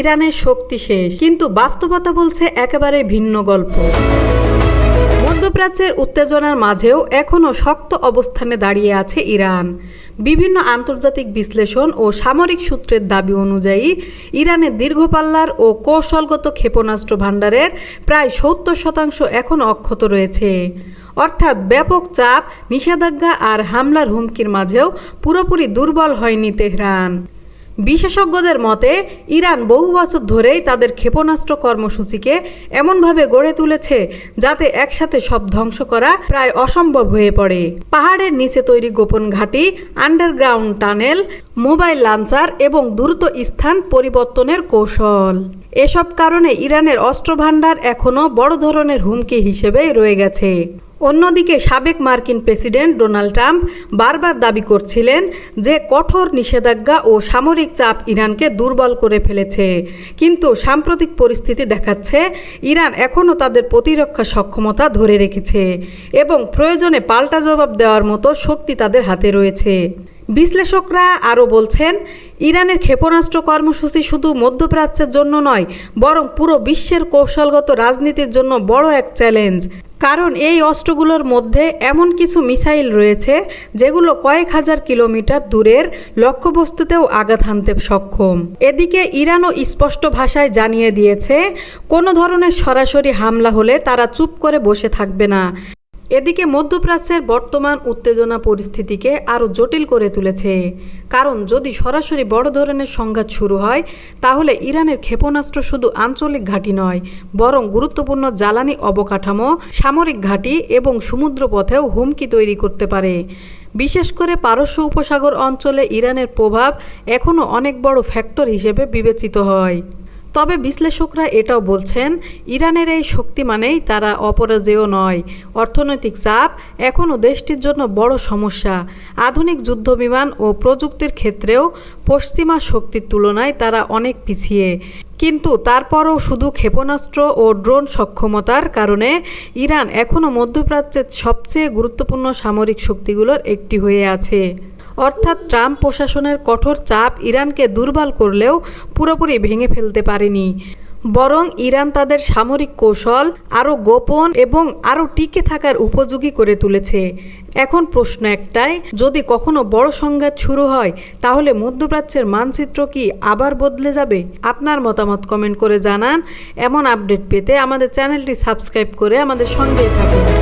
ইরানের শক্তি শেষ, কিন্তু বাস্তবতা বলছে একেবারে ভিন্ন গল্প। মধ্যপ্রাচ্যের উত্তেজনার মাঝেও এখনও শক্ত অবস্থানে দাঁড়িয়ে আছে ইরান। বিভিন্ন আন্তর্জাতিক বিশ্লেষণ ও সামরিক সূত্রের দাবি অনুযায়ী ইরানের দীর্ঘপাল্লার ও কৌশলগত ক্ষেপণাস্ত্র ভাণ্ডারের প্রায় ৭০% এখনও অক্ষত রয়েছে। অর্থাৎ ব্যাপক চাপ, নিষেধাজ্ঞা আর হামলার হুমকির মাঝেও পুরোপুরি দুর্বল হয়নি তেহরান। বিশেষজ্ঞদের মতে ইরান বহু বছর ধরেই তাদের ক্ষেপণাস্ত্র কর্মসূচিকে এমনভাবে গড়ে তুলেছে যাতে একসাথে সব ধ্বংস করা প্রায় অসম্ভব হয়ে পড়ে। পাহাড়ের নিচে তৈরি গোপন ঘাঁটি, আন্ডারগ্রাউন্ড টানেল, মোবাইল লঞ্চার এবং দ্রুত স্থান পরিবর্তনের কৌশল, এসব কারণে ইরানের অস্ত্রভাণ্ডার এখনও বড় ধরনের হুমকি হিসেবেই রয়ে গেছে। অন্যদিকে সাবেক মার্কিন প্রেসিডেন্ট ডোনাল্ড ট্রাম্প বারবার দাবি করছিলেন যে কঠোর নিষেধাজ্ঞা ও সামরিক চাপ ইরানকে দুর্বল করে ফেলেছে, কিন্তু সাম্প্রতিক পরিস্থিতি দেখাচ্ছে ইরান এখনও তাদের প্রতিরক্ষা সক্ষমতা ধরে রেখেছে এবং প্রয়োজনে পাল্টা জবাব দেওয়ার মতো শক্তি তাদের হাতে রয়েছে। বিশ্লেষকরা আরও বলছেন, ইরানের ক্ষেপণাস্ত্র কর্মসূচি শুধু মধ্যপ্রাচ্যের জন্য নয়, বরং পুরো বিশ্বের কৌশলগত রাজনীতির জন্য বড় এক চ্যালেঞ্জ। কারণ এই অস্ত্রগুলোর মধ্যে এমন কিছু মিসাইল রয়েছে যেগুলো কয়েক হাজার কিলোমিটার দূরের লক্ষ্যবস্তুতেও আঘাত হানতে সক্ষম। এদিকে ইরানও স্পষ্ট ভাষায় জানিয়ে দিয়েছে, কোনো ধরনের সরাসরি হামলা হলে তারা চুপ করে বসে থাকবে না। এদিকে মধ্যপ্রাচ্যের বর্তমান উত্তেজনা পরিস্থিতিকে আরও জটিল করে তুলেছে। কারণ যদি সরাসরি বড় ধরনের সংঘাত শুরু হয়, তাহলে ইরানের ক্ষেপণাস্ত্র শুধু আঞ্চলিক ঘাঁটি নয়, বরং গুরুত্বপূর্ণ জ্বালানি অবকাঠামো, সামরিক ঘাঁটি এবং সমুদ্রপথেও হুমকি তৈরি করতে পারে। বিশেষ করে পারস্য উপসাগর অঞ্চলে ইরানের প্রভাব এখনও অনেক বড় ফ্যাক্টর হিসেবে বিবেচিত হয়। তবে বিশ্লেষকরা এটাও বলছেন, ইরানের এই শক্তি মানেই তারা অপরাজেয় নয়। অর্থনৈতিক চাপ এখনও দেশটির জন্য বড় সমস্যা। আধুনিক যুদ্ধবিমান ও প্রযুক্তির ক্ষেত্রেও পশ্চিমা শক্তির তুলনায় তারা অনেক পিছিয়ে। কিন্তু তারপরও শুধু ক্ষেপণাস্ত্র ও ড্রোন সক্ষমতার কারণে ইরান এখনও মধ্যপ্রাচ্যের সবচেয়ে গুরুত্বপূর্ণ সামরিক শক্তিগুলোর একটি হয়ে আছে। অর্থাৎ ট্রাম্প প্রশাসনের কঠোর চাপ ইরানকে দুর্বল করলেও পুরোপুরি ভেঙে ফেলতে পারেনি, বরং ইরান তাদের সামরিক কৌশল আরও গোপন এবং আরও টিকে থাকার উপযোগী করে তুলেছে। এখন প্রশ্ন একটাই, যদি কখনো বড় সংঘাত শুরু হয়, তাহলে মধ্যপ্রাচ্যের মানচিত্র কি আবার বদলে যাবে? আপনার মতামত কমেন্ট করে জানান। এমন আপডেট পেতে আমাদের চ্যানেলটি সাবস্ক্রাইব করে আমাদের সঙ্গেই থাকুন।